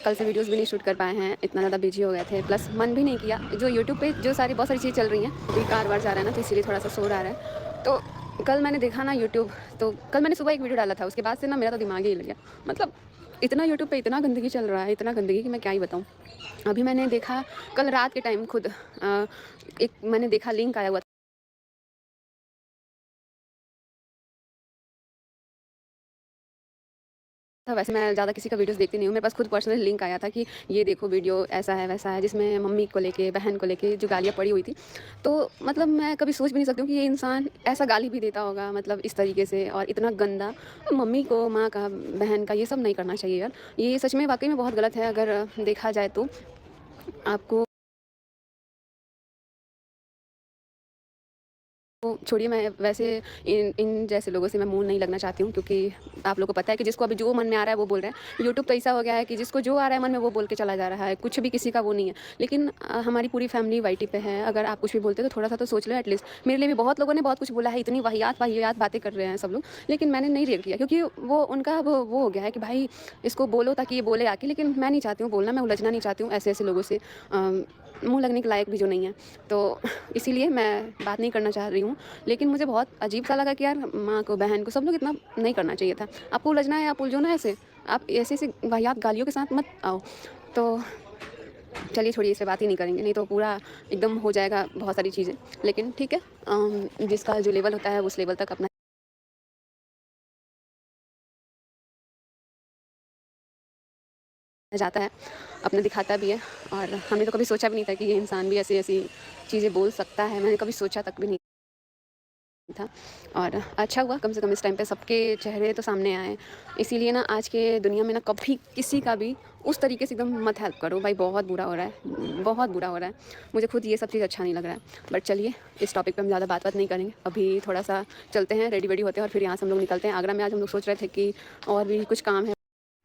कल से वीडियोज़ भी नहीं शूट कर पाए हैं, इतना ज़्यादा बिज़ी हो गए थे, प्लस मन भी नहीं किया। जो यूट्यूब पे जो सारी बहुत सारी चीज़ें चल रही हैं, अभी कार-वार जा रहा है ना, तो इसीलिए थोड़ा-सा शोर आ रहा है। तो कल मैंने देखा ना यूट्यूब, तो कल मैंने सुबह एक वीडियो डाला था, उसके बाद से ना मेरा तो दिमाग ही हिल गया। मतलब इतना यूट्यूब पे इतना गंदगी चल रहा है, इतना गंदगी कि मैं क्या ही बताऊँ। अभी मैंने देखा कल रात के टाइम खुद एक मैंने देखा लिंक आया हुआ था। वैसे मैं ज़्यादा किसी का वीडियोज़ देखती नहीं हूँ, मेरे पास खुद पर्सनल लिंक आया था कि ये देखो वीडियो ऐसा है, वैसा है, जिसमें मम्मी को लेके, बहन को लेके जो गालियाँ पड़ी हुई थी। तो मतलब मैं कभी सोच भी नहीं सकती हूँ कि ये इंसान ऐसा गाली भी देता होगा, मतलब इस तरीके से और इतना गंदा। मम्मी को, माँ का, बहन का ये सब नहीं करना चाहिए यार। ये सच में वाक़ई में बहुत गलत है अगर देखा जाए तो। आपको तो छोड़िए, मैं वैसे इन इन जैसे लोगों से मैं मुँह नहीं लगना चाहती हूँ, क्योंकि आप लोगों को पता है कि जिसको अभी जो मन में आ रहा है वो बोल रहा है। यूट्यूब तो ऐसा हो गया है कि जिसको जो आ रहा है मन में वो बोल के चला जा रहा है, कुछ भी किसी का वो नहीं है। लेकिन हमारी पूरी फैमिली वाईटी पे है, अगर आप कुछ भी बोलते हो तो थोड़ा-सा तो सोच लो एटलीस्ट। मेरे लिए भी बहुत लोगों ने बहुत कुछ बोला है, इतनी वाहियात-वाहियात बातें कर रहे हैं सब लोग, लेकिन मैंने नहीं रिएक्ट किया, क्योंकि वो उनका वो हो गया है कि भाई इसको बोलो ताकि ये बोले आके, लेकिन मैं नहीं चाहती हूँ बोलना, मैं उलझना नहीं चाहती हूँ ऐसे-ऐसे लोगों से, मुँह लगने के लायक भी जो नहीं है। तो इसीलिए मैं बात नहीं करना चाह रही हूँ। लेकिन मुझे बहुत अजीब-सा लगा कि यार माँ को, बहन को, सब लोग इतना नहीं करना चाहिए था। आपको उलझना है, आप उलझो ना ऐसे। आप ऐसे-ऐसे वाहियात गालियों के साथ मत आओ। तो चलिए छोड़िए, इस पे बात ही नहीं करेंगे, नहीं तो पूरा एकदम हो जाएगा बहुत सारी चीज़ें। लेकिन ठीक है, जिसका जो लेवल होता है उस लेवल तक अपना जाता है, अपना दिखाता भी है। और हमने तो कभी सोचा भी नहीं था कि ये इंसान भी ऐसी-ऐसी चीज़ें बोल सकता है। मैंने कभी सोचा तक भी नहीं था। और अच्छा हुआ कम से कम इस टाइम पे सबके चेहरे तो सामने आए। इसीलिए ना आज के दुनिया में ना कभी किसी का भी उस तरीके से एकदम मत हेल्प करो भाई, बहुत बुरा हो रहा है, बहुत बुरा हो रहा है। मुझे खुद ये सब चीज़ अच्छा नहीं लग रहा है। बट चलिए, इस टॉपिक पे हम ज़्यादा बात-वात नहीं करेंगे। अभी थोड़ा-सा चलते हैं, रेडी-वेडी होते हैं और फिर यहाँ से हम लोग निकलते हैं। आगरा में आज हम लोग सोच रहे थे कि और भी कुछ काम है।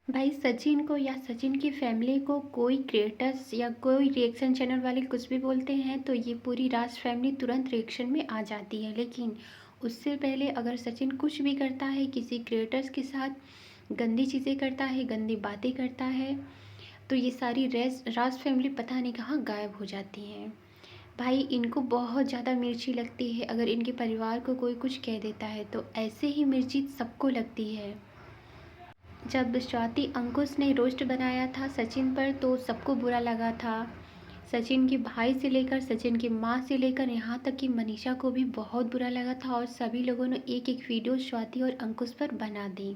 भाई सचिन को या सचिन की फैमिली को कोई क्रिएटर्स या कोई रिएक्शन चैनल वाले कुछ भी बोलते हैं तो ये पूरी राज फैमिली तुरंत रिएक्शन में आ जाती है। लेकिन उससे पहले अगर सचिन कुछ भी करता है, किसी क्रिएटर्स के साथ गंदी चीज़ें करता है, गंदी बातें करता है, तो ये सारी राज फैमिली पता नहीं कहाँ गायब हो जाती हैं। भाई इनको बहुत ज़्यादा मिर्ची लगती है, अगर इनके परिवार को कोई कुछ कह देता है तो ऐसे ही मिर्ची सबको लगती है। जब स्वाति अंकुश ने रोस्ट बनाया था सचिन पर तो सबको बुरा लगा था। सचिन के भाई से लेकर सचिन की माँ से लेकर यहाँ तक कि मनीषा को भी बहुत बुरा लगा था और सभी लोगों ने एक एक वीडियो स्वाति और अंकुश पर बना दी।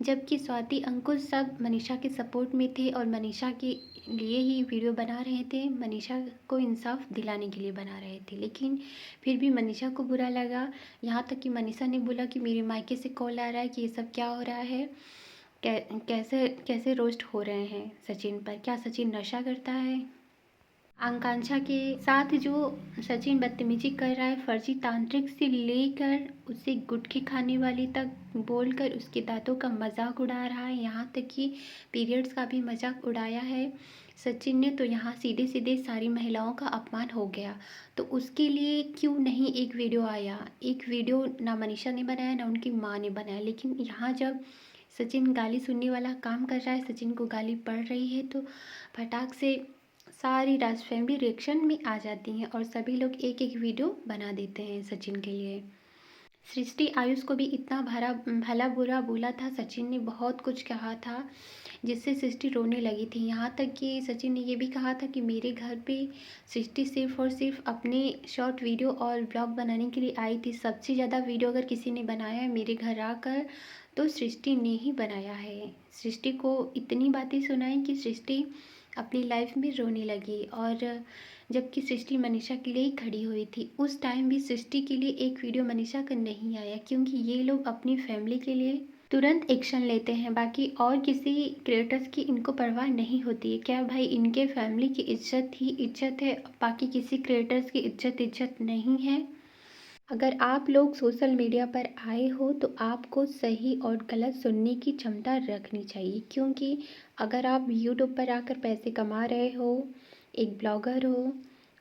जबकि स्वाति अंकुश सब मनीषा के सपोर्ट में थे और मनीषा के लिए ही वीडियो बना रहे थे, मनीषा को इंसाफ दिलाने के लिए बना रहे थे। लेकिन फिर भी मनीषा को बुरा लगा। यहाँ तक कि मनीषा ने बोला कि मेरे मायके से कॉल आ रहा है कि ये सब क्या हो रहा है, कैसे कैसे रोस्ट हो रहे हैं सचिन पर, क्या सचिन नशा करता है। आकांक्षा के साथ जो सचिन बदतमीजी कर रहा है, फर्जी तांत्रिक से लेकर उसे गुटखे खाने वाली तक बोलकर उसके दांतों का मजाक उड़ा रहा है, यहाँ तक कि पीरियड्स का भी मजाक उड़ाया है सचिन ने। तो यहाँ सीधे सीधे सारी महिलाओं का अपमान हो गया। तो उसके लिए क्यों नहीं एक वीडियो आया, एक वीडियो ना मनीषा ने बनाया ना उनकी माँ ने बनाया। लेकिन यहाँ जब सचिन गाली सुनने वाला काम कर रहा है, सचिन को गाली पड़ रही है, तो फटाक से सारी राज फैमिली रिएक्शन में आ जाती हैं और सभी लोग एक एक वीडियो बना देते हैं सचिन के लिए। सृष्टि आयुष को भी इतना भरा भला बुरा बोला था, सचिन ने बहुत कुछ कहा था जिससे सृष्टि रोने लगी थी। यहाँ तक कि सचिन ने ये भी कहा था कि मेरे घर पे सृष्टि सिर्फ और सिर्फ अपने शॉर्ट वीडियो और ब्लॉग बनाने के लिए आई थी। सबसे ज़्यादा वीडियो अगर किसी ने बनाया है मेरे घर आकर तो सृष्टि ने ही बनाया है। सृष्टि को इतनी बातें सुनाई कि सृष्टि अपनी लाइफ में रोने लगी। और जबकि सृष्टि मनीषा के लिए ही खड़ी हुई थी, उस टाइम भी सृष्टि के लिए एक वीडियो मनीषा का नहीं आया, क्योंकि ये लोग अपनी फैमिली के लिए तुरंत एक्शन लेते हैं। बाकी और किसी क्रिएटर्स की इनको परवाह नहीं होती है। क्या भाई इनके फैमिली की इज्जत ही इज्जत है, बाकी किसी क्रिएटर्स की इज्जत नहीं है। अगर आप लोग सोशल मीडिया पर आए हो तो आपको सही और गलत सुनने की क्षमता रखनी चाहिए, क्योंकि अगर आप यूट्यूब पर आकर पैसे कमा रहे हो, एक ब्लॉगर हो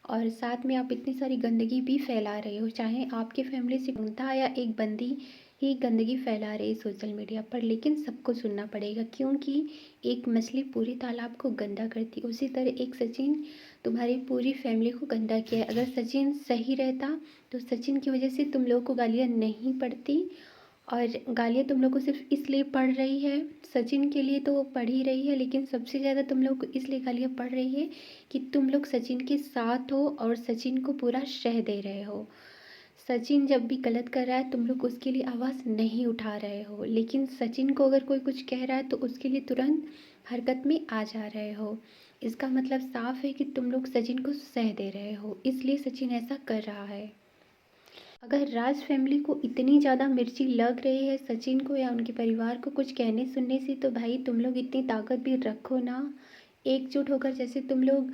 और साथ में आप इतनी सारी गंदगी भी फैला रहे हो, चाहे आपकी फैमिली से बंदा या एक बंदी ही गंदगी फैला रहे सोशल मीडिया पर, लेकिन सबको सुनना पड़ेगा क्योंकि एक मछली पूरे तालाब को गंदा करती, उसी तरह एक सचिन तुम्हारी पूरी फैमिली को गंदा किया है। अगर सचिन सही रहता तो सचिन की वजह से तुम लोगों को गालियाँ नहीं पड़ती, और गालियाँ तुम लोग को सिर्फ इसलिए पड़ रही है, सचिन के लिए तो पड़ ही रही है, लेकिन सबसे ज़्यादा तुम लोग को इसलिए गालियाँ पड़ रही है कि तुम लोग सचिन के साथ हो और सचिन को पूरा शह दे रहे हो। सचिन जब भी गलत कर रहा है तुम लोग उसके लिए आवाज़ नहीं उठा रहे हो, लेकिन सचिन को अगर कोई कुछ कह रहा है तो उसके लिए तुरंत हरकत में आ जा रहे हो। इसका मतलब साफ है कि तुम लोग सचिन को सह दे रहे हो, इसलिए सचिन ऐसा कर रहा है। अगर राज फैमिली को इतनी ज़्यादा मिर्ची लग रही है सचिन को या उनके परिवार को कुछ कहने सुनने से, तो भाई तुम लोग इतनी ताकत भी रखो ना, एकजुट होकर। जैसे तुम लोग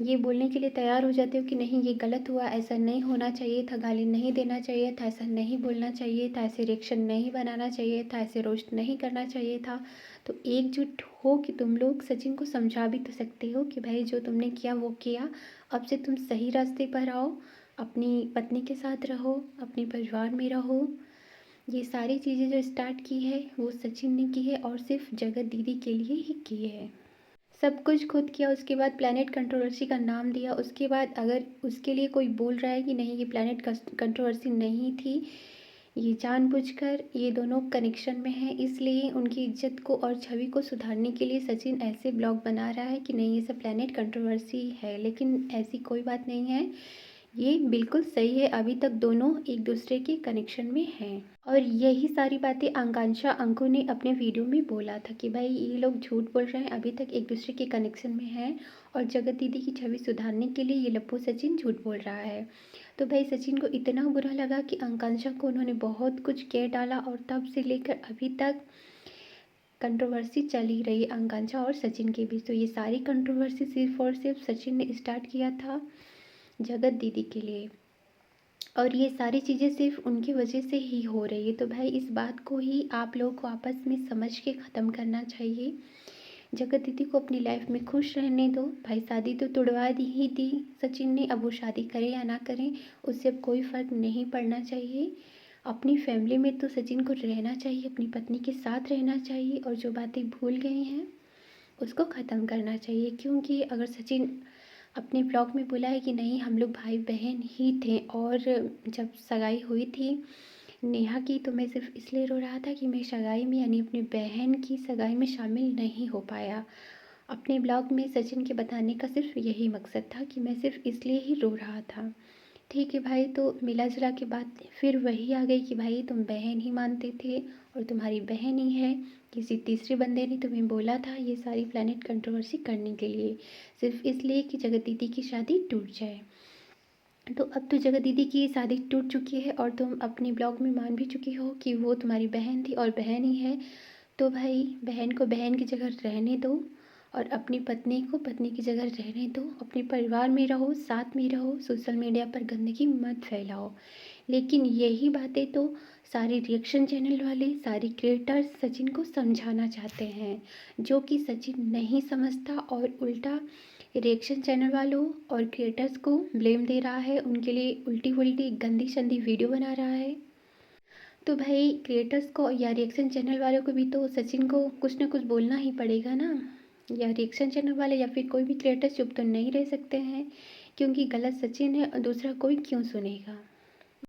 ये बोलने के लिए तैयार हो जाते हो कि नहीं ये गलत हुआ, ऐसा नहीं होना चाहिए था, गाली नहीं देना चाहिए था, ऐसा नहीं बोलना चाहिए था, ऐसे रिएक्शन नहीं बनाना चाहिए था, ऐसे रोस्ट नहीं करना चाहिए था। तो एकजुट हो कि तुम लोग सचिन को समझा भी तो सकते हो कि भाई जो तुमने किया वो किया, अब से तुम सही रास्ते पर आओ, अपनी पत्नी के साथ रहो, अपने परिवार में रहो। ये सारी चीज़ें जो स्टार्ट की है वो सचिन ने की है और सिर्फ जगत दीदी के लिए ही की है। सब कुछ खुद किया, उसके बाद प्लैनेट कंट्रोवर्सी का नाम दिया, उसके बाद अगर उसके लिए कोई बोल रहा है कि नहीं ये प्लैनेट कंट्रोवर्सी नहीं थी, ये जानबूझकर ये दोनों कनेक्शन में हैं, इसलिए उनकी इज्जत को और छवि को सुधारने के लिए सचिन ऐसे ब्लॉग बना रहा है कि नहीं ये सब प्लैनेट कंट्रोवर्सी है, लेकिन ऐसी कोई बात नहीं है, ये बिल्कुल सही है। अभी तक दोनों एक दूसरे के कनेक्शन में हैं, और यही सारी बातें आकांक्षा अंकु ने अपने वीडियो में बोला था कि भाई ये लोग झूठ बोल रहे हैं, अभी तक एक दूसरे के कनेक्शन में हैं, और जगत दीदी की छवि सुधारने के लिए ये लप्पू सचिन झूठ बोल रहा है। तो भाई सचिन को इतना बुरा लगा कि आकांक्षा को उन्होंने बहुत कुछ कह डाला, और तब से लेकर अभी तक कंट्रोवर्सी चल ही रही आकांक्षा और सचिन के बीच। तो ये सारी कंट्रोवर्सी सिर्फ और सिर्फ सचिन ने स्टार्ट किया था जगत दीदी के लिए, और ये सारी चीज़ें सिर्फ उनकी वजह से ही हो रही है। तो भाई इस बात को ही आप लोगों को आपस में समझ के ख़त्म करना चाहिए। जगत दीदी को अपनी लाइफ में खुश रहने दो। भाई शादी तो तुड़वा दी ही थी सचिन ने, अब वो शादी करें या ना करें उससे अब कोई फ़र्क नहीं पड़ना चाहिए। अपनी फैमिली में तो सचिन को रहना चाहिए, अपनी पत्नी के साथ रहना चाहिए, और जो बातें भूल गई हैं उसको ख़त्म करना चाहिए। क्योंकि अगर सचिन अपने ब्लॉग में बोला है कि नहीं हम लोग भाई बहन ही थे, और जब सगाई हुई थी नेहा की तो मैं सिर्फ इसलिए रो रहा था कि मैं सगाई में यानी अपनी बहन की सगाई में शामिल नहीं हो पाया। अपने ब्लॉग में सचिन के बताने का सिर्फ यही मकसद था कि मैं सिर्फ इसलिए ही रो रहा था। ठीक है भाई, तो मिला जुला के बात फिर वही आ गई कि भाई तुम बहन ही मानते थे और तुम्हारी बहन ही है, किसी तीसरे बंदे ने तुम्हें बोला था ये सारी प्लैनेट कंट्रोवर्सी करने के लिए, सिर्फ इसलिए कि जगत दीदी की शादी टूट जाए। तो अब तो जगत दीदी की शादी टूट चुकी है और तुम अपने ब्लॉग में मान भी चुकी हो कि वो तुम्हारी बहन थी और बहन ही है। तो भाई बहन को बहन की जगह रहने दो, और अपनी पत्नी को पत्नी की जगह रहने दो, अपने परिवार में रहो, साथ में रहो, सोशल मीडिया पर गंदगी मत फैलाओ। लेकिन यही बातें तो सारे रिएक्शन चैनल वाले, सारे क्रिएटर्स सचिन को समझाना चाहते हैं, जो कि सचिन नहीं समझता, और उल्टा रिएक्शन चैनल वालों और क्रिएटर्स को ब्लेम दे रहा है, उनके लिए उल्टी उल्टी गंदी संदी वीडियो बना रहा है। तो भाई क्रिएटर्स को या रिएक्शन चैनल वालों को भी तो सचिन को कुछ ना कुछ बोलना ही पड़ेगा ना, या रिएक्शन चैनल वाले या फिर कोई भी क्रिएटर चुप तो नहीं रह सकते हैं, क्योंकि गलत सचिन है और दूसरा कोई क्यों सुनेगा।